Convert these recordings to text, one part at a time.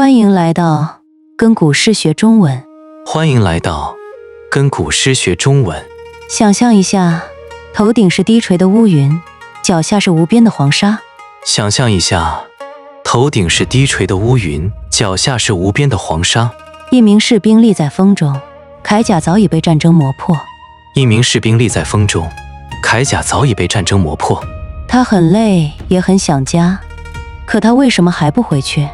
欢迎来到跟古诗学中文。欢迎来到跟古诗学中文。想象一下，头顶是低垂的乌云，脚下是无边的黄沙。想象一下，头顶是低垂的乌云，脚下是无边的黄沙。一名士兵立在风中，铠甲早已被战争磨破。一名士兵立在风中，铠甲早已被战争磨破。他很累，也很想家，可他为什么还不回去？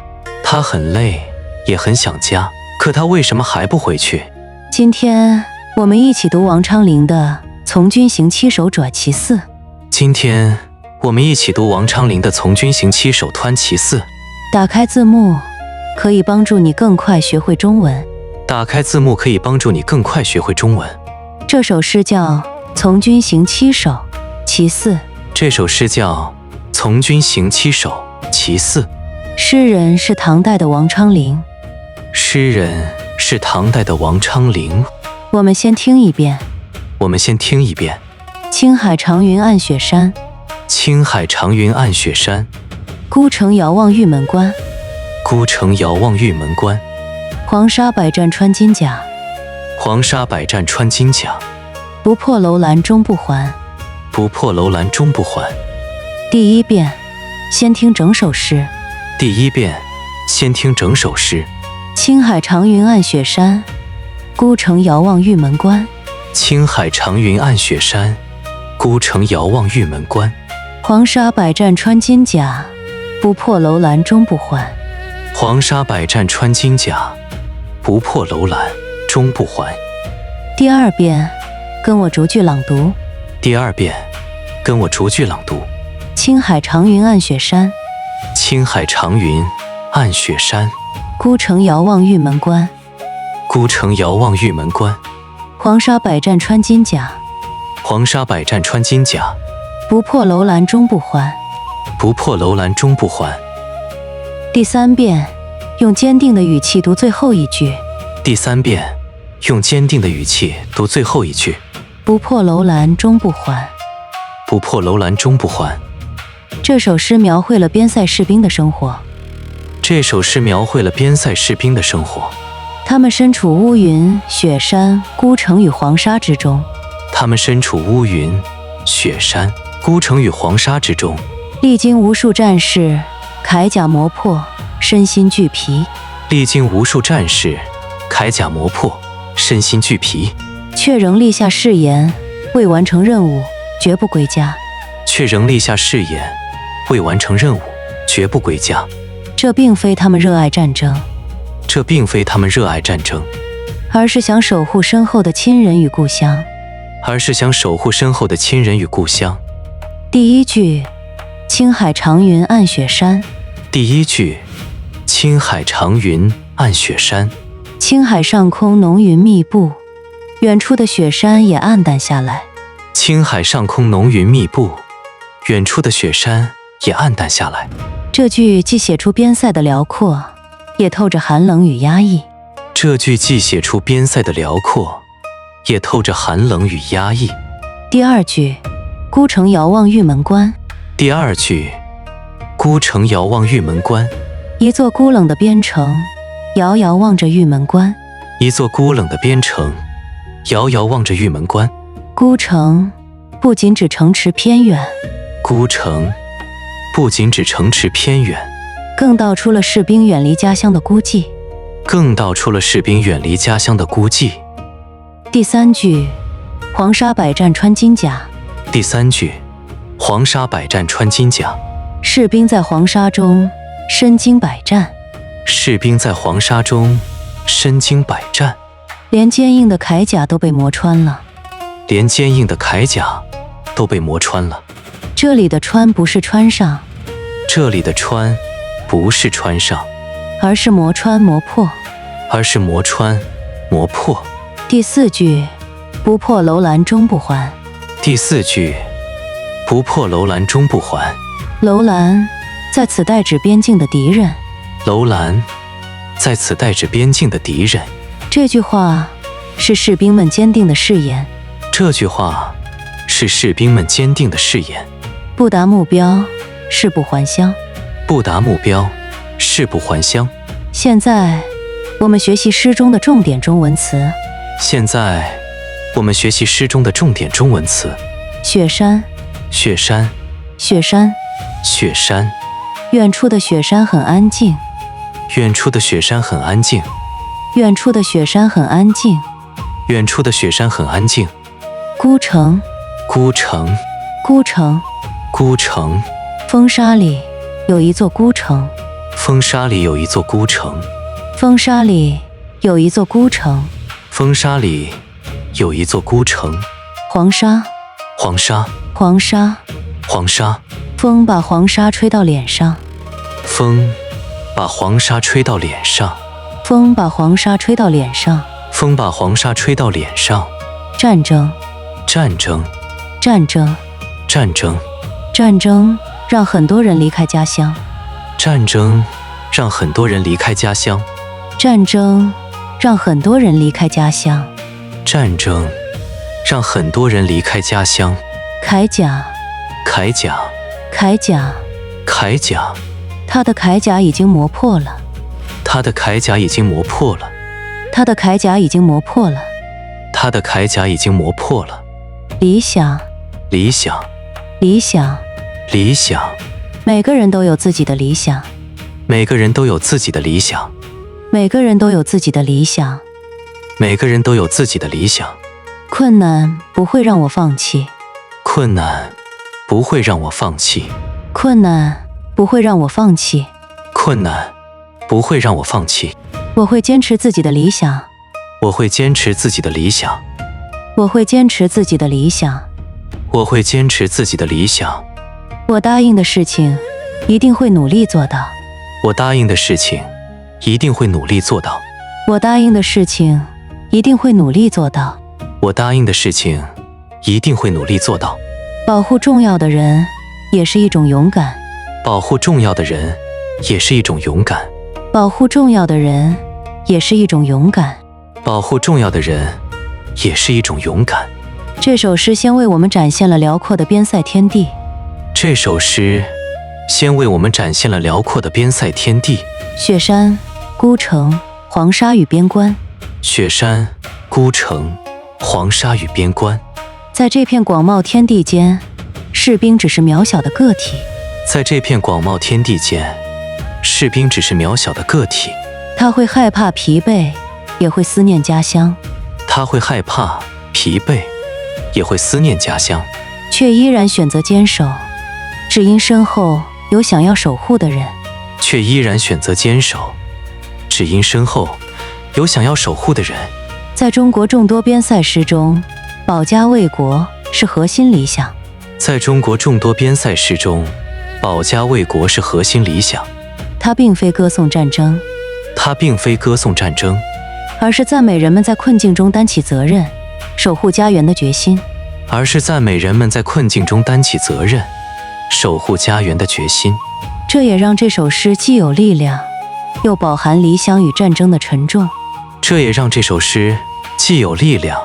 他很累，也很想家，可他为什么还不回去？今天我们一起读王昌龄的《从军行七首转其四》。今天我们一起读王昌龄的《从军行七首湍其四》。打开字幕，可以帮助你更快学会中文。打开字幕可以帮助你更快学会中文。这首诗叫《从军行七首其四》。这首诗叫《从军行七首其四》。诗人是唐代的王昌龄。诗人是唐代的王昌龄。我们先听一遍。青海长云暗雪山，青海长云暗雪山，孤城遥望玉门关。孤城遥望玉门关。黄沙百战穿金甲，黄沙百战穿金甲。不破楼兰终不还。不破楼兰终不还。第一遍，先听整首诗。青海长云暗雪山，孤城遥望玉门关。青海长云暗雪山，孤城遥望玉门关。黄沙百战穿金甲，不破楼兰终不还。黄沙百战穿金甲，不破楼兰终不还。第二遍，跟我逐句朗读。青海长云暗雪山，青海长云暗雪山，孤城遥望玉门关。孤城遥望玉门关。黄沙百战穿金甲，黄沙百战穿金甲，不破楼兰终不还。不破楼兰终不还。第三遍，用坚定的语气读最后一句。不破楼兰终不还。不破楼兰终不还。这首诗描绘了边塞士兵的生活。他们身处乌云、雪山、孤城与黄沙之中。历经无数战事，铠甲磨破，身心俱疲。却仍立下誓言，未完成任务，绝不归家。这并非他们热爱战争，而是想守护身后的亲人与故乡。第一句，青海长云暗雪山。青海上空浓云密布，远处的雪山也暗淡下来。这句既写出边塞的辽阔，也透着寒冷与压抑。第二句，孤城遥望玉门关。一座孤冷的边城，遥遥望着玉门关。孤城不仅指城池偏远，更道出了士兵远离家乡的孤寂。第三句，黄沙百战穿金甲。士兵在黄沙中身经百战。连坚硬的铠甲都被磨穿了。这里的穿不是穿上，而是磨穿磨破。第四句，不破楼兰终不还。楼兰在此代指边境的敌人。这句话是士兵们坚定的誓言。不达目标，誓不还乡。现在，我们学习诗中的重点中文词。现在，我们学习诗中的重点中文词。雪山，雪山，雪山，雪山。远处的雪山很安静，远处的雪山很安静，远处的雪山很安静，远处的雪山很安静。孤城，孤城，孤城，孤城。风沙里有一座孤城，风沙里有一座孤城，风沙里有一座孤城，风沙里有一座孤城。黄沙，黄沙，黄沙，黄沙。风把黄沙吹到脸上，风把黄沙吹到脸上，风把黄沙吹到脸上，风把黄沙吹到脸上。战争，战争，战争，战争，战争让很多人离开家乡，战争让很多人离开家乡，战争让很多人离开家乡，战争让很多人离开家乡。铠甲，铠甲，铠甲，铠甲。他的铠甲已经磨破了，他的铠甲已经磨破了，他的铠甲已经磨破了，他的铠甲已经磨破了。理想，理想，理想，理想。每个人都有自己的理想，每个人都有自己的理想，每个人都有自己的理想，每个人都有自己的理想。困难不会让我放弃，困难不会让我放弃，困难不会让我放弃，困难不会让我放弃。我会坚持自己的理想，我会坚持自己的理想，我会坚持自己的理想，我会坚持自己的理想。我答应的事情一定会努力做到，我答应的事情一定会努力做到，我答应的事情一定会努力做到，我答应的事情一定会努力做到。保护重要的人也是一种勇敢，保护重要的人也是一种勇敢，保护重要的人也是一种勇敢，保护重要的人也是一种勇敢。这首诗先为我们展现了辽阔的边塞天地，这首诗先为我们展现了辽阔的边塞天地。雪山、孤城、黄沙与边关，雪山、孤城、黄沙与边关。在这片广袤天地间，士兵只是渺小的个体，在这片广袤天地间，士兵只是渺小的个体。他会害怕疲惫，也会思念家乡，他会害怕疲惫，也会思念家乡，却依然选择坚守，只因身后有想要守护的人，却依然选择坚守，只因身后有想要守护的人。在中国众多边塞诗中，保家卫国是核心理想。在中国众多边塞诗中，保家卫国是核心理想。它并非歌颂战争，它并非歌颂战争，而是赞美人们在困境中担起责任，守护家园的决心。而是赞美人们在困境中担起责任，守护家园的决心。这也让这首诗既有力量，又饱含离乡与战争的沉重。这也让这首诗既有力量，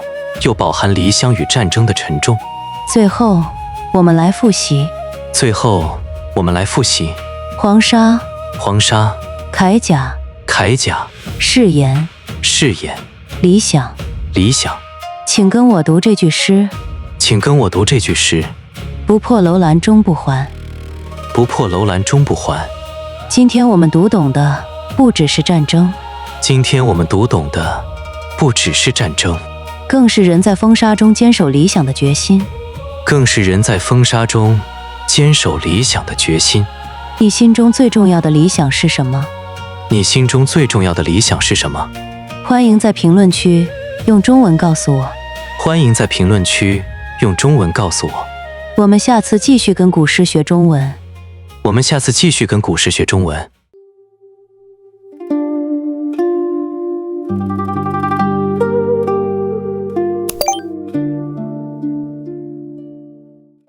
又饱含离乡与战争的沉重。最后，我们来复习。最后，我们来复习。黄沙、黄沙、铠甲、铠甲、誓言、誓言、理想。理想。请跟我读这句诗：请跟我读这句诗：不破楼兰终不还。不破楼兰终不还。今天我们读懂的不只是战争，今天我们读懂的不只是战争，更是人在风沙中坚守理想的决心。更是人在风沙中坚守理想的决心。你心中最重要的理想是什么？你心中最重要的理想是什么？欢迎在评论区用中文告诉我。欢迎在评论区用中文告诉我。我们下次继续跟古诗学中文。我们下次继续跟古诗学中文。